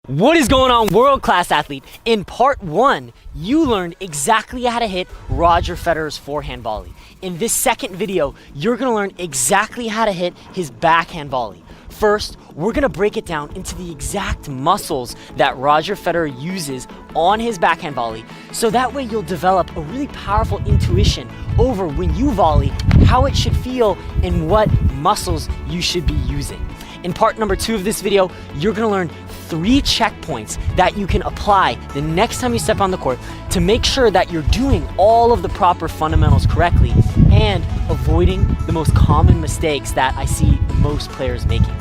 What is going on, world-class athlete? In part 1, you learned exactly how to hit Roger Federer's forehand volley. In this second video, you're gonna learn exactly how to hit his backhand volley. First, we're gonna break it down into the exact muscles that Roger Federer uses on his backhand volley, so that way you'll develop a really powerful intuition over when you volley, how it should feel, and what muscles you should be using. In part number 2 of this video, you're gonna learn 3 checkpoints that you can apply the next time you step on the court to make sure that you're doing all of the proper fundamentals correctly and avoiding the most common mistakes that I see most players making.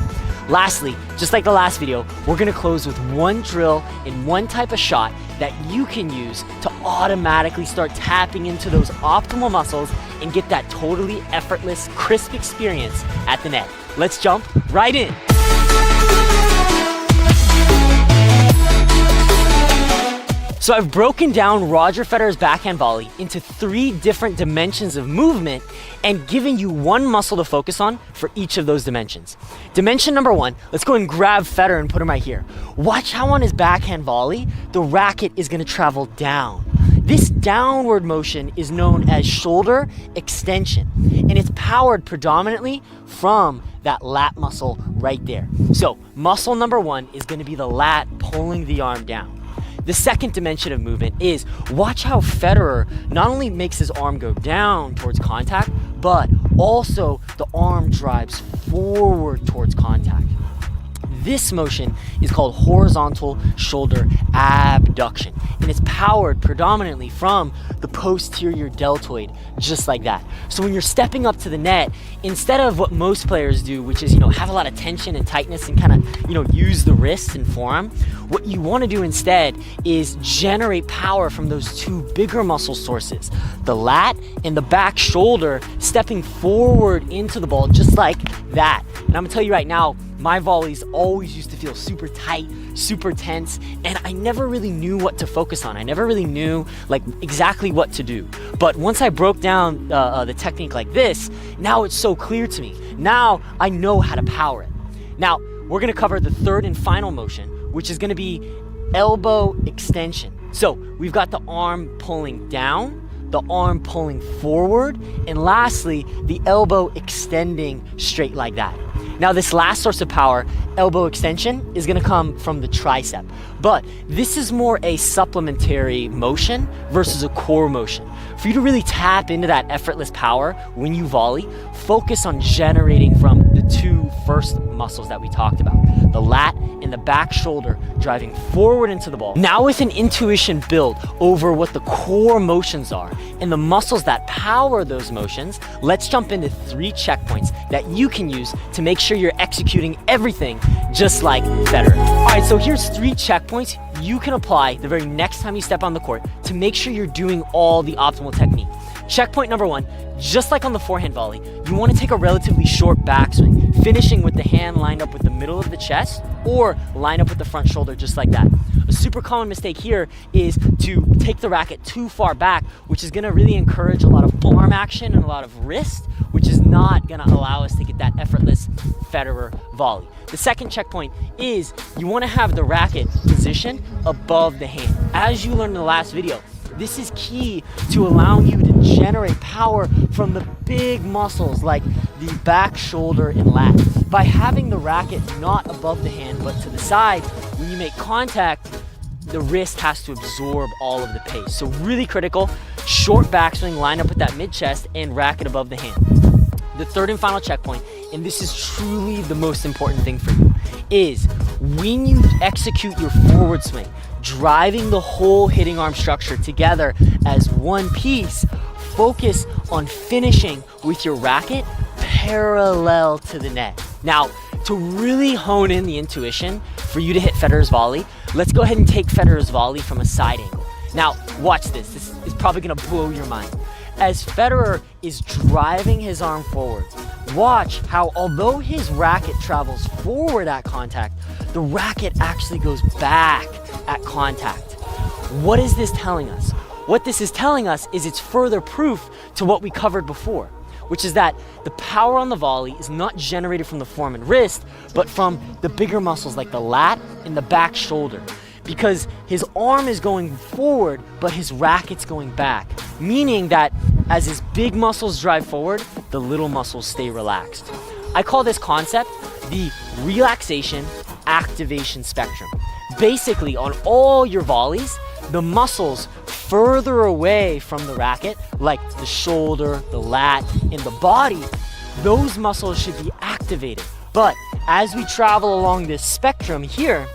Lastly, just like the last video, we're gonna close with one drill and one type of shot that you can use to automatically start tapping into those optimal muscles and get that totally effortless, crisp experience at the net. Let's jump right in. So I've broken down Roger Federer's backhand volley into 3 different dimensions of movement and given you one muscle to focus on for each of those dimensions. Dimension number 1, let's go and grab Federer and put him right here. Watch how on his backhand volley, the racket is gonna travel down. This downward motion is known as shoulder extension, and it's powered predominantly from that lat muscle right there. So muscle number 1 is gonna be the lat pulling the arm down. The second dimension of movement is watch how Federer not only makes his arm go down towards contact, but also the arm drives forward towards contact. This motion is called horizontal shoulder abduction, and it's powered predominantly from the posterior deltoid, just like that. So when you're stepping up to the net, instead of what most players do, which is, have a lot of tension and tightness and kind of, use the wrist and forearm, what you want to do instead is generate power from those 2 bigger muscle sources, the lat and the back shoulder, stepping forward into the ball just like that. And I'm gonna tell you right now, my volleys always used to feel super tight, super tense, and I never really knew what to focus on. I never really knew exactly what to do. But once I broke down the technique like this, now it's so clear to me. Now I know how to power it. Now we're gonna cover the third and final motion, which is gonna be elbow extension. So we've got the arm pulling down, the arm pulling forward, and lastly, the elbow extending straight like that. Now this last source of power, elbow extension, is gonna come from the tricep, but this is more a supplementary motion versus a core motion. For you to really tap into that effortless power when you volley, focus on generating from the 2 first muscles that we talked about, the lat and the back shoulder driving forward into the ball. Now with an intuition built over what the core motions are and the muscles that power those motions, let's jump into 3 checkpoints that you can use to make sure you're executing everything just like Federer. All right, so here's 3 checkpoints you can apply the very next time you step on the court to make sure you're doing all the optimal technique. Checkpoint number 1, just like on the forehand volley, you want to take a relatively short backswing, finishing with the hand lined up with the middle of the chest or line up with the front shoulder just like that. A super common mistake here is to take the racket too far back, which is going to really encourage a lot of arm action and a lot of wrist, which is not going to allow us to get that effortless Federer volley. The second checkpoint is you want to have the racket positioned above the hand. As you learned in the last video, this is key to allowing you to generate power from the big muscles like the back shoulder and lat. By having the racket not above the hand but to the side, when you make contact, the wrist has to absorb all of the pace. So really critical, short backswing, line up with that mid-chest and racket above the hand. The third and final checkpoint, and this is truly the most important thing for you, is when you execute your forward swing, driving the whole hitting arm structure together as one piece, focus on finishing with your racket parallel to the net. Now, to really hone in the intuition for you to hit Federer's volley, let's go ahead and take Federer's volley from a side angle. Now, watch this. This is probably gonna blow your mind. As Federer is driving his arm forward, watch how although his racket travels forward at contact, the racket actually goes back at contact. What is this telling us? What this is telling us is it's further proof to what we covered before. which is that the power on the volley is not generated from the forearm and wrist, but from the bigger muscles like the lat and the back shoulder. Because his arm is going forward, but his racket's going back. Meaning that as his big muscles drive forward, the little muscles stay relaxed. I call this concept the relaxation activation spectrum. Basically, on all your volleys, the muscles further away from the racket, like the shoulder, the lat, and the body, those muscles should be activated. But as we travel along this spectrum here,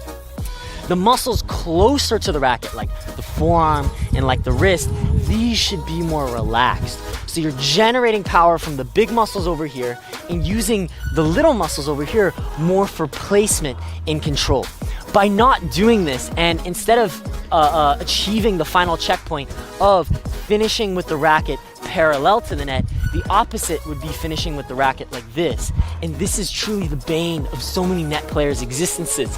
the muscles closer to the racket, like the forearm and like the wrist, these should be more relaxed. So you're generating power from the big muscles over here and using the little muscles over here more for placement and control. By not doing this, and instead of achieving the final checkpoint of finishing with the racket parallel to the net, the opposite would be finishing with the racket like this. And this is truly the bane of so many net players' existences.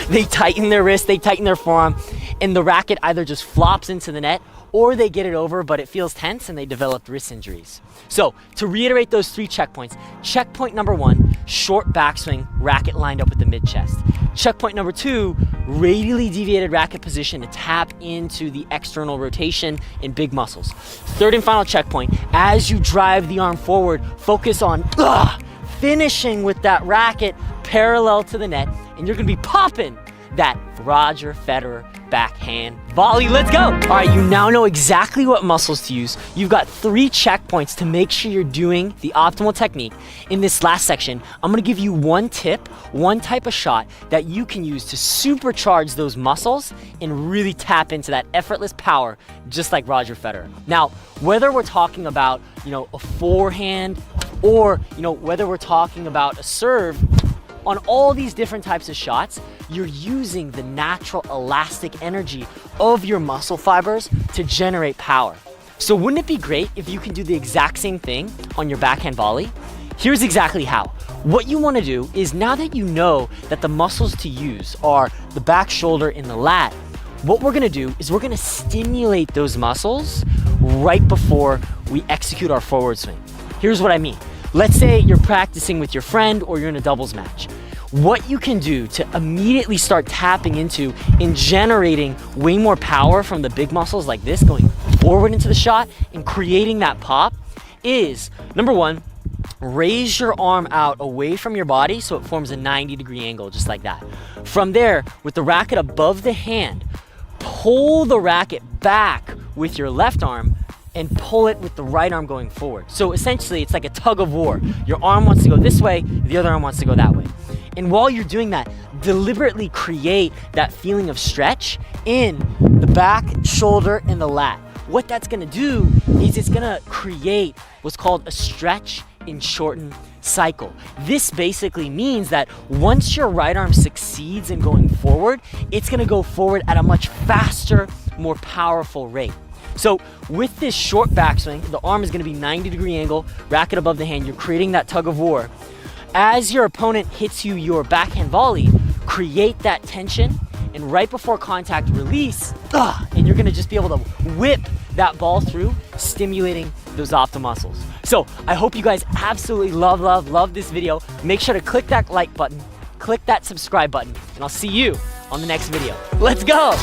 They tighten their wrist, they tighten their forearm, and the racket either just flops into the net or they get it over, but it feels tense and they develop wrist injuries. So to reiterate those 3 checkpoints, checkpoint number 1, short backswing, racket lined up with the mid-chest. Checkpoint number 2, radially deviated racket position to tap into the external rotation in big muscles. Third and final checkpoint, as you drive the arm forward, focus on finishing with that racket parallel to the net, and you're gonna be popping that Roger Federer backhand volley. Let's go. All right, you now know exactly what muscles to use. You've got 3 checkpoints to make sure you're doing the optimal technique. In this last section, I'm gonna give you one tip, one type of shot that you can use to supercharge those muscles and really tap into that effortless power, just like Roger Federer. Now, whether we're talking about, a forehand or, whether we're talking about a serve, on all these different types of shots, you're using the natural elastic energy of your muscle fibers to generate power. So wouldn't it be great if you can do the exact same thing on your backhand volley? Here's exactly how. What you want to do is, now that you know that the muscles to use are the back shoulder and the lat, what we're going to do is we're going to stimulate those muscles right before we execute our forward swing. Here's what I mean. Let's say you're practicing with your friend or you're in a doubles match. What you can do to immediately start tapping into and generating way more power from the big muscles like this, going forward into the shot and creating that pop, is number 1, raise your arm out away from your body so it forms a 90-degree angle, just like that. From there, with the racket above the hand, pull the racket back with your left arm and pull it with the right arm going forward. So essentially, it's like a tug of war. Your arm wants to go this way, the other arm wants to go that way. And while you're doing that, deliberately create that feeling of stretch in the back, shoulder, and the lat. What that's gonna do is it's gonna create what's called a stretch and shorten cycle. This basically means that once your right arm succeeds in going forward, it's gonna go forward at a much faster, more powerful rate. So with this short backswing, the arm is going to be 90-degree angle, racket above the hand. You're creating that tug of war. As your opponent hits you your backhand volley, create that tension, and right before contact, release, and you're going to just be able to whip that ball through, stimulating those optimal muscles. So I hope you guys absolutely love this video. Make sure to click that like button, click that subscribe button, and I'll see you on the next video. Let's go.